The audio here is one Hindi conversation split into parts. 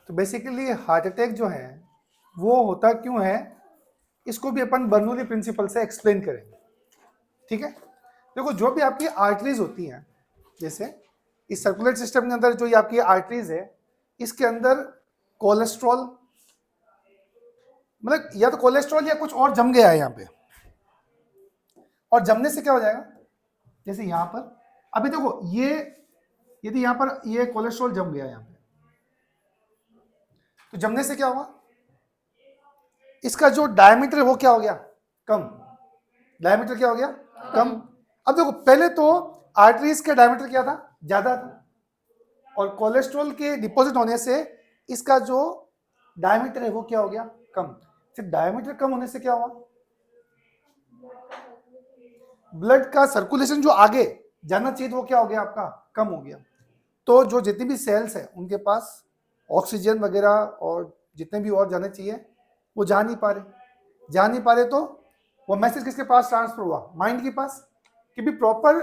तो बेसिकली हार्ट अटैक जो है वो होता क्यों है, इसको भी अपन बर्नौली प्रिंसिपल से एक्सप्लेन करेंगे। ठीक है, देखो जो भी आपकी आर्टरीज होती हैं, जैसे इस सर्कुलेटरी सिस्टम के अंदर जो ये आपकी आर्टरीज है, इसके अंदर कोलेस्ट्रॉल, मतलब या तो कोलेस्ट्रॉल या कुछ और जम गया है यहाँ पे, और जमने से क्या हो जाएगा, जैसे यहाँ पर अभी देखो ये, यदि यहाँ पर ये कोलेस्ट्रॉल जम गया यहाँ पे, तो जमने से क्या होगा, इसका जो डायमीटर है वो क्या हो गया, कम। डायमीटर क्या हो गया, कम। अब देखो पहले तो आर्टरीज का डायमीटर क्या था, ज्यादा था, और कोलेस्ट्रॉल के डिपॉजिट होने से इसका जो डायमीटर है वो क्या हो गया, कम। फिर डायमीटर कम होने से क्या हुआ, ब्लड का सर्कुलेशन जो आगे जाना चाहिए वो क्या हो गया आपका, कम हो गया। तो जो जितनी भी सेल्स है उनके पास ऑक्सीजन वगैरह और जितने भी और जाने चाहिए वो जा नहीं पा रहे, तो वो मैसेज किसके पास ट्रांसफर हुआ, माइंड के पास, कि भी प्रॉपर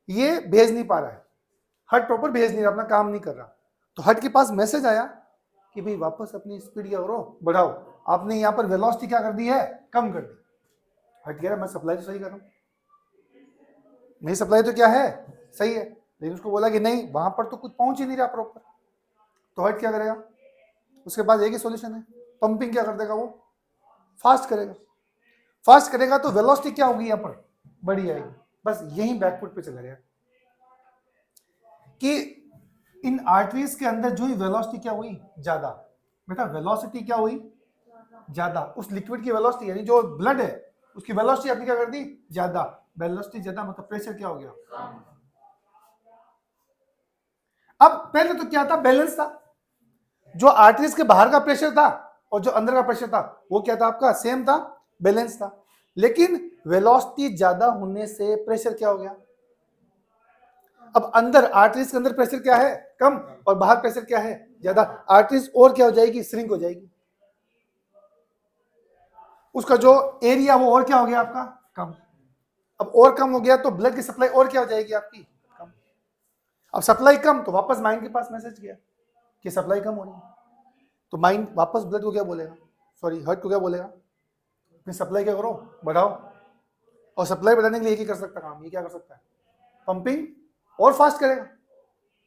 ये भेज नहीं पा रहा है, हार्ट प्रॉपर भेज नहीं रहा, अपना काम नहीं कर रहा। तो हार्ट के पास मैसेज आया कि भाई वापस अपनी स्पीड क्या करो, बढ़ाओ। आपने यहाँ पर वेलोसिटी क्या कर दी है, कम कर दी। हार्ट कह रहा है मैं सप्लाई तो सही कर रहा हूँ, मेरी सप्लाई तो क्या है, सही है, लेकिन उसको बोला कि नहीं वहां पर तो कुछ पहुंच ही नहीं रहा प्रॉपर। तो हार्ट क्या करेगा, उसके पास एक ही सॉल्यूशन है, पंपिंग क्या कर देगा, वो फास्ट करेगा तो वेलोसिटी क्या होगी, यहाँ पर बढ़ी आएगी। बस यही बैकफुट पे चला गया कि इन आर्टरीज के अंदर जो ही वेलोसिटी क्या हुई, ज्यादा। बेटा वेलोसिटी क्या हुई, ज्यादा। उस लिक्विड की वेलोसिटी यानी जो ब्लड है उसकी वेलोसिटी आपने क्या कर दी, ज्यादा। वेलोसिटी ज्यादा मतलब प्रेशर क्या हो गया, अब पहले तो क्या था, बैलेंस था। जो आर्टरीज के बाहर का प्रेशर था और जो अंदर का प्रेशर था वो क्या था आपका, सेम था, बैलेंस था। लेकिन वेलोसिटी ज्यादा होने से प्रेशर क्या हो गया, अब अंदर आर्टरीज के अंदर प्रेशर क्या है, कम, और बाहर प्रेशर क्या है, ज्यादा। आर्टरीज और क्या हो जाएगी, श्रिंक हो जाएगी, उसका जो एरिया वो और क्या हो गया आपका, कम। अब और कम हो गया तो ब्लड की सप्लाई और क्या हो जाएगी आपकी, कम। अब सप्लाई कम तो वापस माइंड के पास मैसेज गया कि सप्लाई कम हो रही है, तो माइंड वापस ब्लड को क्या बोलेगा, सॉरी हार्ट को क्या बोलेगा, सप्लाई क्या करो, बढ़ाओ। और सप्लाई बढ़ाने के लिए ये कर सकता काम, ये क्या कर सकता है, पंपिंग और फास्ट करेगा।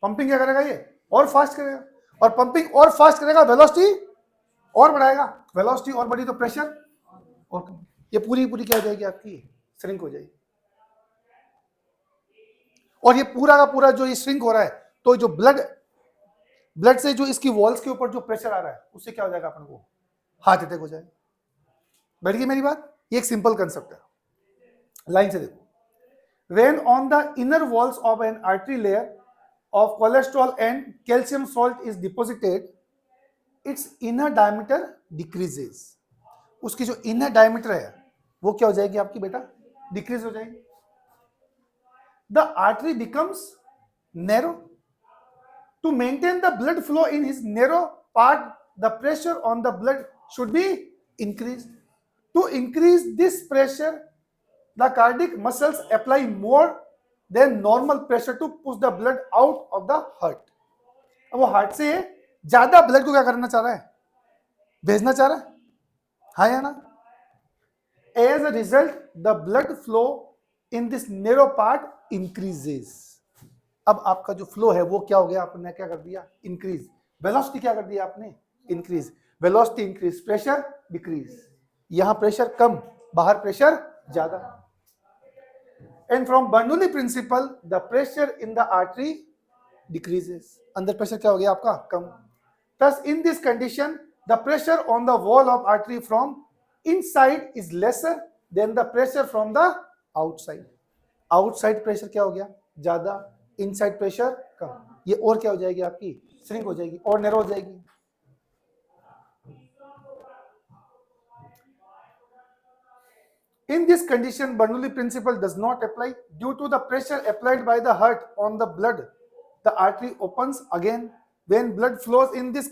पंपिंग क्या करेगा, ये और फास्ट करेगा, और पंपिंग और फास्ट करेगा, वेलोसिटी और बढ़ाएगा। वेलोसिटी और बढ़ी तो प्रेशर और कम। ये पूरी क्या हो जाएगी आपकी, श्रिंक हो जाएगी। और ये पूरा का पूरा जो ये श्रिंक हो रहा है, तो जो ब्लड से जो इसकी वॉल्स के ऊपर जो प्रेशर आ रहा है उससे क्या हो जाएगा, अपन को हार्ट अटैक हो जाएगा। बैठ गई मेरी बात, ये एक सिंपल कंसेप्ट है, लाइन से देखो। When on the inner walls of an artery layer of cholesterol and calcium salt is deposited, its inner diameter decreases. उसकी जो inner diameter है वो क्या हो जाएगी आपकी बेटा, डिक्रीज हो जाएगी। The artery becomes narrow. To maintain the blood flow in his narrow part, the pressure on the blood should be increased. To increase this pressure, the cardiac muscles apply more than normal pressure to push the blood out of the heart. अब वो हार्ट से ज्यादा ब्लड को क्या करना चाह रहा है, भेजना चाह रहा है, हाँ या ना। As a result, the blood flow in this narrow part increases. अब आपका जो फ्लो है वो क्या हो गया, आपने क्या कर दिया, इंक्रीज। वेलोसिटी क्या कर दिया आपने, increase. Velocity increase, pressure decrease. यहां प्रेशर कम, बाहर प्रेशर ज्यादा। And from Bernoulli principle, the pressure in the artery decreases. अंदर प्रेशर क्या हो गया आपका, कम। Thus, in this condition, the pressure on the wall of artery from inside is lesser than the pressure from the outside. Outside pressure क्या हो गया, ज्यादा, इनसाइड प्रेशर कम। ये और क्या हो जाएगी आपकी, श्रिंक हो जाएगी और नैरो हो जाएगी। In this condition, Bernoulli principle does not apply. Due to the pressure applied by the heart on the blood, the artery opens again. When blood flows in this,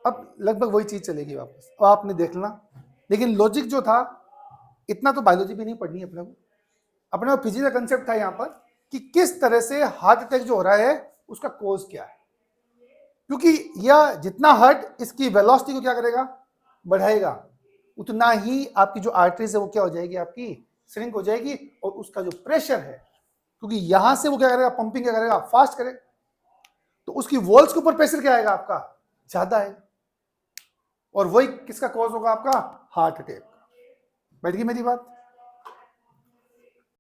अब लगभग वही चीज चलेगी वापस, अब आपने देख लेना। लेकिन लॉजिक जो था, इतना तो बायोलॉजी भी नहीं पढ़नी है अपने को फिजिक्स का कंसेप्ट था यहाँ पर कि किस तरह से हार्ट अटैक जो हो रहा है उसका कोज क्या है। क्योंकि यह जितना हार्ट इसकी वेलोसिटी को क्या करेगा, बढ़ाएगा, उतना ही आपकी जो आर्टरीज है वो क्या हो जाएगी, आपकी श्रिंक हो जाएगी, और उसका जो प्रेशर है, क्योंकि यहां से वो क्या करेगा, पंपिंग क्या करेगा, फास्ट करेगा, तो उसकी वॉल्स के ऊपर प्रेशर क्या आएगा आपका, ज्यादा है, और वही किसका कॉज होगा, आपका हार्ट अटैक। बैठ गई मेरी बात।